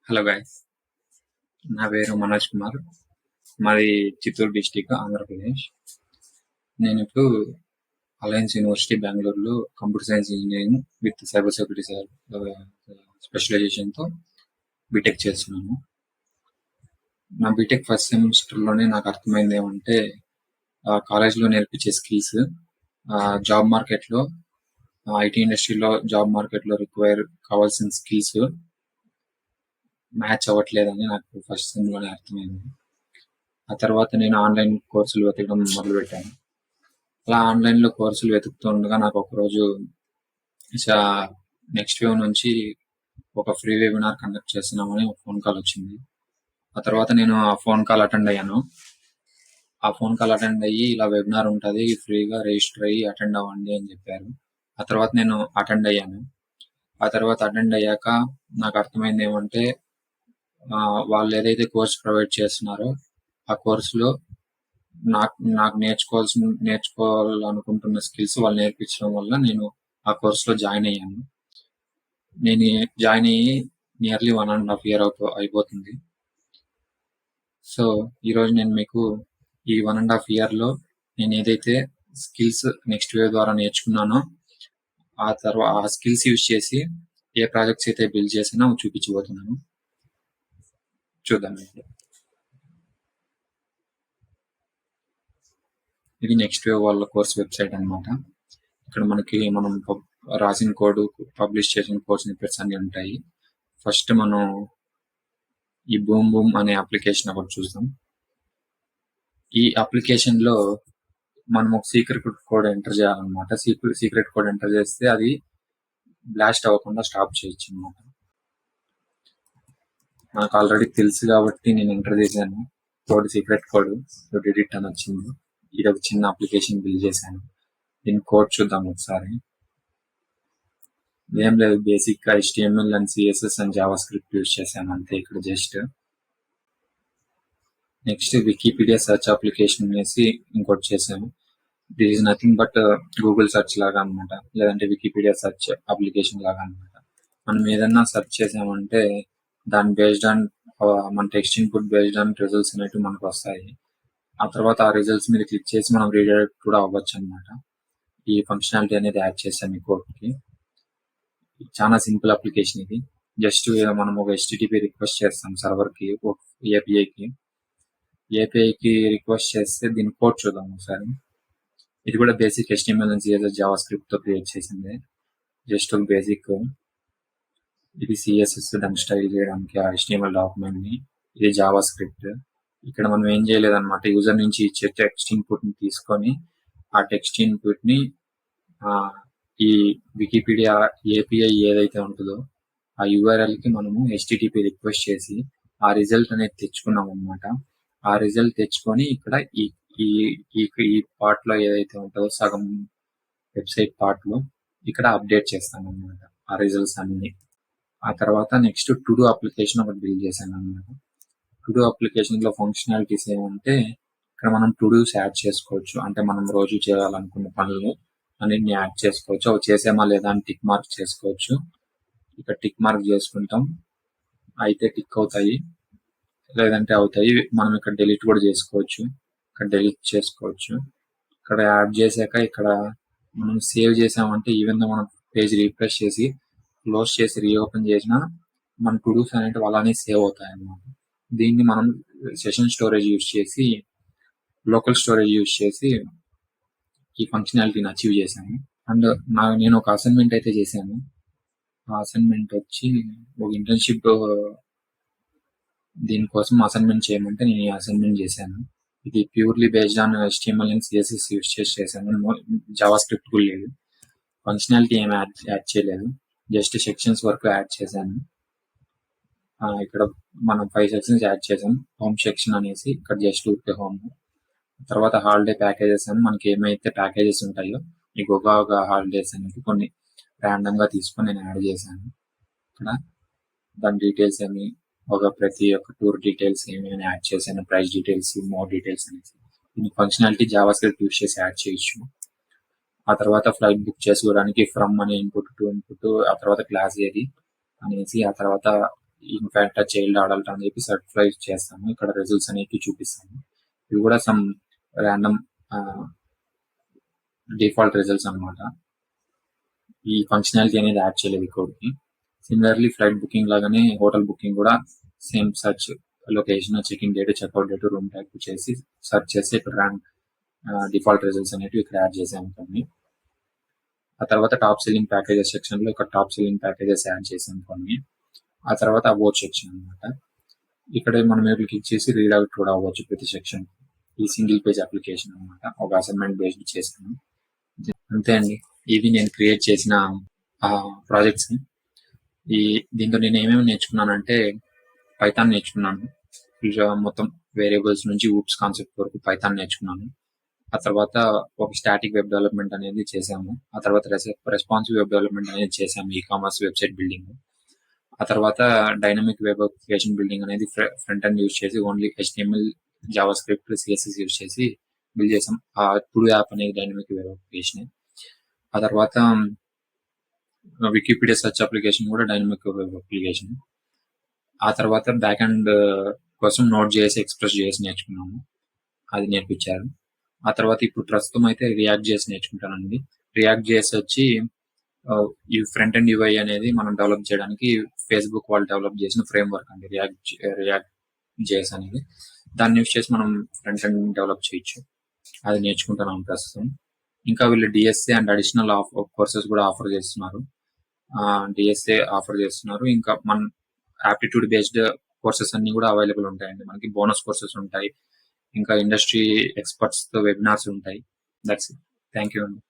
Hello guys, నా పేరు మనోజ్ కుమార్. మాది చిత్తూరు డిస్టిక్, ఆంధ్రప్రదేశ్. నేను ఇప్పుడు అలయన్స్ యూనివర్సిటీ బెంగళూరులో computer science engineering with cyber security స్పెషలైజేషన్తో బీటెక్ చేస్తున్నాను. నా బీటెక్ ఫస్ట్ సెమిస్టర్లోనే నాకు అర్థమైంది ఏమంటే కాలేజ్లో నేర్పించే స్కిల్స్ జాబ్ మార్కెట్లో, ఐటీ ఇండస్ట్రీలో జాబ్ మార్కెట్లో కావాల్సిన స్కిల్స్ మ్యాచ్ అవ్వట్లేదని నాకు ఫస్ట్ సెమ్లోనే అర్థమైంది. ఆ తర్వాత నేను ఆన్లైన్ కోర్సులు వెతకడం మొదలుపెట్టాను. అలా ఆన్లైన్లో కోర్సులు వెతుకుతుండగా నాకు ఒకరోజు నెక్స్ట్ వేవ్ నుంచి ఒక ఫ్రీ వెబినార్ కండక్ట్ చేస్తున్నామని ఒక ఫోన్ కాల్ వచ్చింది. ఆ తర్వాత నేను ఆ ఫోన్ కాల్ అటెండ్ అయ్యాను. ఆ ఫోన్ కాల్ అటెండ్ అయ్యి ఇలా వెబినార్ ఉంటుంది, ఫ్రీగా రిజిస్టర్ అయ్యి అటెండ్ అవ్వండి అని చెప్పారు. ఆ తర్వాత నేను అటెండ్ అయ్యాను. ఆ తర్వాత అటెండ్ అయ్యాక నాకు అర్థమైంది ఏమంటే వాళ్ళు ఏదైతే కోర్స్ ప్రొవైడ్ చేస్తున్నారో ఆ కోర్సులో నాకు నేర్చుకోవాలనుకుంటున్న స్కిల్స్ వాళ్ళు నేర్పించడం వల్ల నేను ఆ కోర్సులో జాయిన్ అయ్యాను. నేను జాయిన్ అయ్యి నియర్లీ 1.5 year అయిపోతుంది. సో ఈరోజు నేను మీకు ఈ 1.5 yearలో నేను ఏదైతే స్కిల్స్ నెక్స్ట్ వేవ్ ద్వారా నేర్చుకున్నానో ఆ స్కిల్స్ యూజ్ చేసి ఏ ప్రాజెక్ట్స్ అయితే బిల్డ్ చేసినా చూపించబోతున్నాను. చూద్దాం. ఇది నెక్స్ట్ వేవ్ వాళ్ళ కోర్స్ వెబ్సైట్ అన్నమాట. ఇక్కడ మనం రాసిన కోడ్, పబ్లిష్ చేసిన కోర్స్ స్నిప్పెట్స్ అన్ని ఉంటాయి. ఫస్ట్ మనం ఈ బూమ్ బూమ్ అనే అప్లికేషన్ ఒకటి చూద్దాం. ఈ అప్లికేషన్ లో మనం ఒక సీక్రెట్ కోడ్ ఎంటర్ చేయాలన్నమాట. సీక్రెట్ కోడ్ ఎంటర్ చేస్తే అది బ్లాస్ట్ అవ్వకుండా స్టాప్ చేయొచ్చు అనమాట. నాకు ఆల్రెడీ తెలుసు కాబట్టి నేను ఎంటర్ చేశాను కోడ్, సీక్రెట్ కోడ్ ఎడిట్ అని వచ్చింది. ఇది ఒక చిన్న అప్లికేషన్ బిల్డ్ చేశాను. దీని కోడ్ చూద్దాం ఒకసారి. ఏం లేదు, బేసిక్ గా HTML and CSS and Java script use చేశాను అంతే. ఇక్కడ just next Wikipedia search application అనేసి ఇంకోటి చేశాను. This is nothing but Google search లాగా అనమాట, లేదంటే వికీపీడియా సెర్చ్ అప్లికేషన్ లాగా అనమాట. మనం ఏదన్నా సెర్చ్ చేసామంటే దాని బేస్డ్ ఆన్ మన text input based on results అనేవి మనకు వస్తాయి. ఆ తర్వాత ఆ రిజల్ట్స్ మీద క్లిక్ చేసి మనం రీడైరెక్ట్ కూడా అవ్వచ్చు అనమాట. ఈ ఫంక్షనాలిటీ అనేది యాడ్ చేశాను ఈ కోడ్కి. చాలా సింపుల్ అప్లికేషన్ ఇది. జస్ట్ మనం ఒక HTTP రిక్వెస్ట్ చేస్తాం సర్వర్కి, ఏపీఐకి రిక్వెస్ట్ చేస్తే దీని కోడ్ చూద్దాం ఒకసారి. ఇది కూడా basic HTML and CSS Java script తో క్రియేట్ చేసింది. జస్ట్ ఒక బేసిక్. ఇది CSS దాన్ని స్టైల్ చేయడానికి ఆ HTML డాక్యుమెంట్ ని, ఇది జావా స్క్రిప్ట్. ఇక్కడ మనం ఏం చేయలేదన్నమాట, యూజర్ నుంచి ఇచ్చే టెక్స్ట్ ఇన్పుట్ ని తీసుకొని ఆ టెక్స్ట్ ఇన్పుట్ ని ఈ వికీపీడియా API ఏదైతే ఉంటుందో ఆ URL కి మనము HTTP రిక్వెస్ట్ చేసి ఆ రిజల్ట్ అనేది తెచ్చుకున్నాం అనమాట. ఆ రిజల్ట్ తెచ్చుకొని ఇక్కడ ఈ పార్ట్ లో ఏదైతే ఉంటుందో సగం వెబ్సైట్ పార్ట్ లో ఇక్కడ అప్డేట్ చేస్తాం అనమాట ఆ రిజల్ట్స్ అన్ని. ఆ తర్వాత నెక్స్ట్ టు డూ అప్లికేషన్ ఒకటి బిల్డ్ చేశాను అనమాట. టు డూ అప్లికేషన్ లో ఫంక్షనాలిటీస్ ఏమంటే ఇక్కడ మనం టు డూస్ యాడ్ చేసుకోవచ్చు. అంటే మనం రోజు చేయాలనుకున్న పనులు అన్నిటిని యాడ్ చేసుకోవచ్చు. అవి చేసేమా లేదా అని టిక్ మార్క్ చేసుకోవచ్చు. ఇక్కడ టిక్ మార్క్ చేసుకుంటాం, అయితే టిక్ అవుతాయి, లేదంటే అవుతాయి. మనం ఇక్కడ డెలీట్ కూడా చేసుకోవచ్చు. ఇక్కడ డెలీట్ చేసుకోవచ్చు. ఇక్కడ యాడ్ చేశాక ఇక్కడ మనం సేవ్ చేసామంటే ఈవెన్ మనం పేజ్ రీఫ్రెష్ చేసి క్లోజ్ చేసి రీఓపెన్ చేసినా మన టు డూస్ అనేవి అలానే సేవ్ అవుతాయి అన్నమాట. దీన్ని మనం సెషన్ స్టోరేజ్ యూజ్ చేసి, లోకల్ స్టోరేజ్ యూజ్ చేసి ఈ ఫంక్షనాలిటీని అచీవ్ చేశాను. అండ్ నేను ఒక అసైన్మెంట్ అయితే చేశాను. ఆ అసైన్మెంట్ వచ్చి ఒక ఇంటర్న్షిప్ దీనికోసం అసైన్మెంట్ చేయమంటే నేను ఈ అసైన్మెంట్ చేశాను. ఇది purely based on HTML and CSS use చేశాను. జావా స్క్రిప్ట్ కూడా లేదు, ఫంక్షనాలిటీ ఏమి యాడ్ చేయలేదు, జస్ట్ సెక్షన్స్ వరకు యాడ్ చేశాను. ఇక్కడ మనం 5 సెక్షన్స్ యాడ్ చేసాం. హోమ్ సెక్షన్ అనేసి ఇక్కడ జస్ట్ ఊరికే హోమ్. తర్వాత హాలిడే ప్యాకేజెస్ అని మనకి ఏమైతే ప్యాకేజెస్ ఉంటాయో ఈ గోగా హాలిడేస్ అనేది కొన్ని ర్యాండమ్ గా తీసుకొని నేను యాడ్ చేశాను. ఇక్కడ దాని డీటెయిల్స్ ఏమి, ప్రతి ఒక్క టూర్ డీటెయిల్స్ ఏమైనా యాడ్ చేశాను, ప్రైస్ డీటెయిల్స్, మోర్ డీటెయిల్స్ అనేసి. దీనికి ఫంక్షనాలిటీ జావా స్క్రిప్ట్ యూజ్ చేసి యాడ్ చేయొచ్చు. ఆ తర్వాత ఫ్లైట్ బుక్ చేసుకోవడానికి ఫ్రమ్ అనే ఇన్పుట్ టు ఇన్పుట్, ఆ తర్వాత క్లాస్ ఏది అనేసి, ఆ తర్వాత ఇన్ఫాక్ట్ చైల్డ్ అడల్ట్ అని చెప్పి సర్టిఫై చేస్తాము. ఇక్కడ రిజల్ట్స్ అనేవి చూపిస్తాము. ఇవి కూడా సమ్ ర్యాండమ్ డిఫాల్ట్ రిజల్ట్స్ అన్నమాట. ఈ ఫంక్షనాలిటీ అనేది యాడ్ చేయలేదు ఈ కోడ్కి. సిమిలర్లీ ఫ్లైట్ బుకింగ్ లాగానే హోటల్ బుకింగ్ కూడా same search location, check in date, checkout date, room type చేసి సర్చ్ చేసి ఇక్కడ డిఫాల్ట్ రిజల్ట్స్ అనేవి ఇక్కడ యాడ్ చేసాము కొన్ని. ఆ తర్వాత టాప్ సెల్లింగ్ ప్యాకేజెస్ సెక్షన్ లో ఇక్కడ టాప్ సెల్లింగ్ ప్యాకేజెస్ యాడ్ చేసాం కొన్ని. ఆ తర్వాత అబౌట్ సెక్షన్ అన్నమాట. ఇక్కడ మనం క్లిక్ చేసి రీడ్ అవుట్ కూడా అవ్వచ్చు ప్రతి సెక్షన్. ఈ సింగిల్ పేజ్ అప్లికేషన్ అన్నమాట. ఒక అసైన్మెంట్ బేస్డ్ చేసాను. అంతే అండి. ఇవి నేను క్రియేట్ చేసిన ప్రాజెక్ట్స్. దీంతో నేను ఏమేమి నేర్చుకున్నానంటే పైథాన్ నేర్చుకున్నాను. మొత్తం వేరియబుల్స్ నుంచి ఊప్స్ కాన్సెప్ట్ వరకు పైథాన్ నేర్చుకున్నాను. ఆ తర్వాత ఒక స్టాటిక్ వెబ్ డెవలప్మెంట్ అనేది చేసాము. ఆ తర్వాత రెస్పాన్సివ్ వెబ్ డెవలప్మెంట్ అనేది చేసాము, ఈ-కామర్స్ వెబ్సైట్ బిల్డింగ్. ఆ తర్వాత డైనమిక్ వెబ్ అప్లికేషన్ బిల్డింగ్ అనేది ఫ్రంట్ ఎండ్ యూజ్ చేసి only HTML, Java script, CSS use చేసి బిల్డ్ చేసాం. ఆ టుడు యాప్ అనేది డైనమిక్ వెబ్ అప్లికేషన్. ఆ తర్వాత వికీపీడియా సెర్చ్ అప్లికేషన్ కూడా డైనమిక్ వెబ్ అప్లికేషన్. ఆ తర్వాత బ్యాక్ ఎండ్ కోసం Node.js, Express.js నేర్చుకున్నాము. అది నేర్పించారు. ఆ తర్వాత ఇప్పుడు ప్రస్తుతం అయితే React.js నేర్చుకుంటానండి. React.js వచ్చి ఈ ఫ్రంట్ ఎండ్ UI అనేది మనం డెవలప్ చేయడానికి ఫేస్బుక్ వాళ్ళు డెవలప్ చేసిన ఫ్రేమ్వర్క్ అండి React.js అనేది. దాన్ని యూస్ చేసి మనం ఫ్రంట్ ఎండ్ డెవలప్ చేయొచ్చు. అది నేర్చుకుంటున్నాం ప్రస్తుతం. ఇంకా వీళ్ళు DSA అండ్ అడిషనల్ కోర్సెస్ కూడా ఆఫర్ చేస్తున్నారు. DSA ఆఫర్ చేస్తున్నారు. ఇంకా మన యాప్టిట్యూడ్ బేస్డ్ కోర్సెస్ అన్ని కూడా అవైలబుల్ ఉంటాయండి. మనకి బోనస్ కోర్సెస్ ఉంటాయి. ఇంకా ఇండస్ట్రీ ఎక్స్పర్ట్స్ తో వెబినార్స్ ఉంటాయి. That's it. థ్యాంక్ యూ అండి.